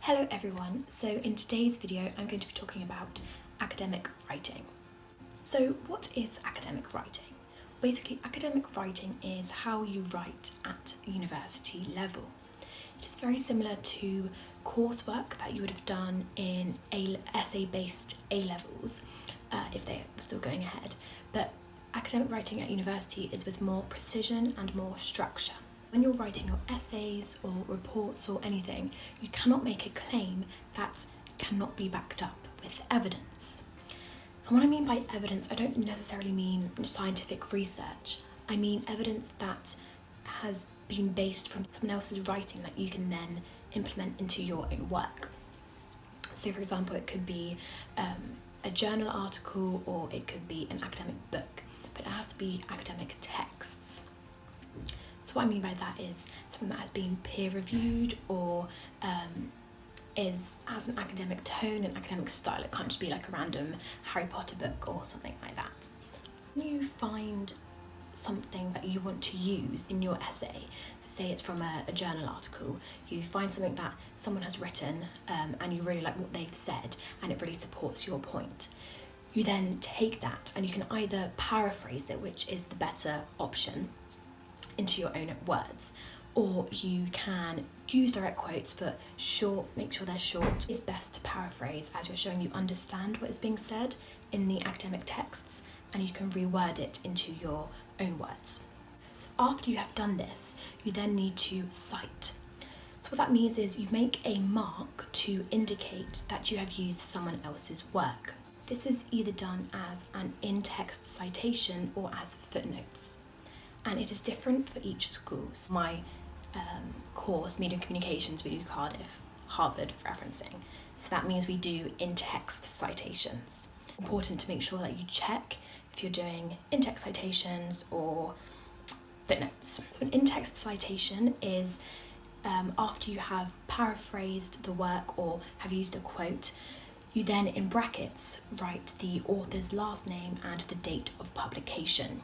Hello everyone, so in today's video I'm going to be talking about academic writing. So what is academic writing? Basically, academic writing is how you write at university level. It is very similar to coursework that you would have done in essay-based A-levels if they were still going ahead, but academic writing at university is with more precision and more structure. When you're writing your essays or reports or anything, you cannot make a claim that cannot be backed up with evidence. And what I mean by evidence, I don't necessarily mean scientific research. I mean evidence that has been based from someone else's writing that you can then implement into your own work. So for example, it could be a journal article or it could be an academic book, but it has to be academic texts. So what I mean by that is something that has been peer reviewed or has an academic tone and academic style. It can't just be like a random Harry Potter book or something like that. When you find something that you want to use in your essay, so say it's from a journal article, you find something that someone has written and you really like what they've said and it really supports your point. You then take that and you can either paraphrase it, which is the better option, into your own words, or you can use direct quotes but short, make sure they're short. It's best to paraphrase as you're showing you understand what is being said in the academic texts and you can reword it into your own words. So after you have done this, you then need to cite. So what that means is you make a mark to indicate that you have used someone else's work. This is either done as an in-text citation or as footnotes. And it is different for each school. So my course, Media and Communications, we do Cardiff, Harvard referencing. So that means we do in-text citations. Important to make sure that you check if you're doing in-text citations or footnotes. So an in-text citation is after you have paraphrased the work or have used a quote, you then in brackets write the author's last name and the date of publication.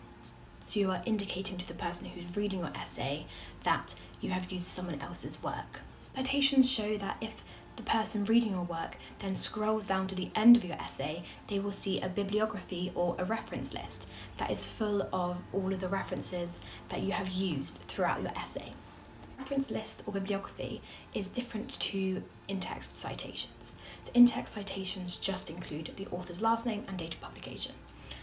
So you are indicating to the person who's reading your essay that you have used someone else's work. Citations show that if the person reading your work then scrolls down to the end of your essay, they will see a bibliography or a reference list that is full of all of the references that you have used throughout your essay. Reference list or bibliography is different to in-text citations. So in-text citations just include the author's last name and date of publication.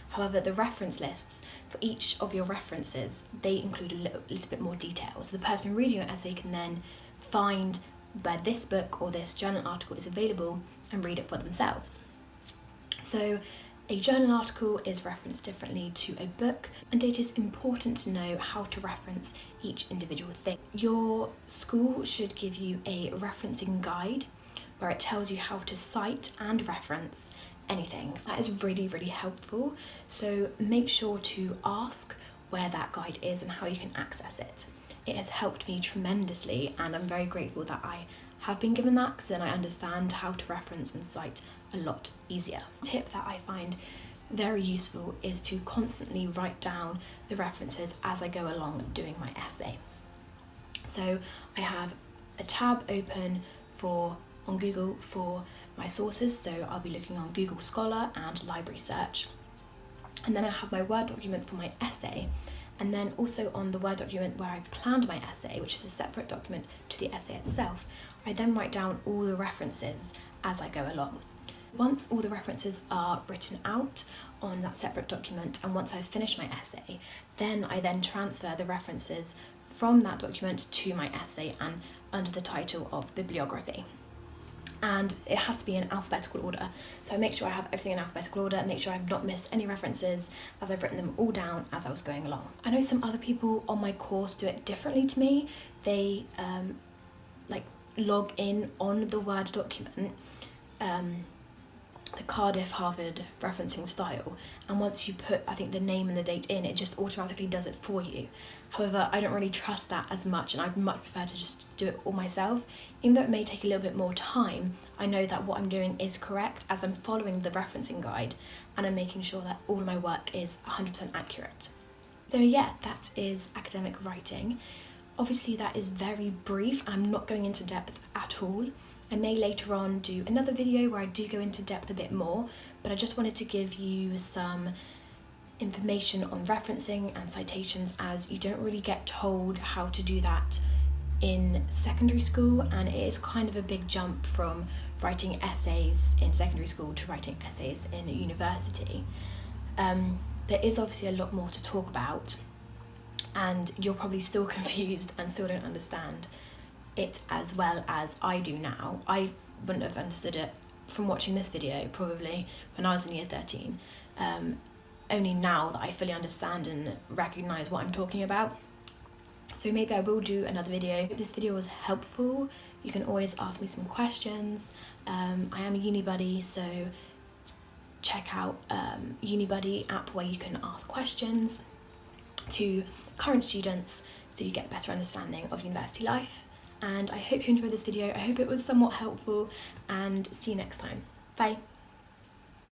However, the reference lists for each of your references, they include a little bit more detail. So the person reading your essay can then find where this book or this journal article is available and read it for themselves. So a journal article is referenced differently to a book, and it is important to know how to reference each individual thing. Your school should give you a referencing guide where it tells you how to cite and reference anything. That is really, really helpful. So make sure to ask where that guide is and how you can access it. It has helped me tremendously and I'm very grateful that I have been given that, because then I understand how to reference and cite a lot easier. A tip that I find very useful is to constantly write down the references as I go along doing my essay. So I have a tab open on Google for my sources, so I'll be looking on Google Scholar and Library Search. And then I have my Word document for my essay, and then also on the Word document where I've planned my essay, which is a separate document to the essay itself, I then write down all the references as I go along. Once all the references are written out on that separate document, and once I've finished my essay, then I then transfer the references from that document to my essay and under the title of bibliography. And it has to be in alphabetical order. So I make sure I have everything in alphabetical order, make sure I've not missed any references as I've written them all down as I was going along. I know some other people on my course do it differently to me. They log in on the Word document, the Cardiff Harvard referencing style, and once you put, I think, the name and the date in, it just automatically does it for you. However, I don't really trust that as much, and I'd much prefer to just do it all myself. Even though it may take a little bit more time, I know that what I'm doing is correct as I'm following the referencing guide and I'm making sure that all of my work is 100% accurate. So yeah, that is academic writing. Obviously that is very brief and I'm not going into depth at all. I may later on do another video where I do go into depth a bit more, but I just wanted to give you some information on referencing and citations, as you don't really get told how to do that in secondary school, and it is kind of a big jump from writing essays in secondary school to writing essays in university. There is obviously a lot more to talk about, and you're probably still confused and still don't understand it as well as I do now. I wouldn't have understood it from watching this video probably when I was in year 13. Only now that I fully understand and recognise what I'm talking about. So maybe I will do another video. If this video was helpful, you can always ask me some questions. I am a Unibuddy, so check out Unibuddy app where you can ask questions to current students so you get a better understanding of university life. And I hope you enjoyed this video. I hope it was somewhat helpful, and see you next time. Bye.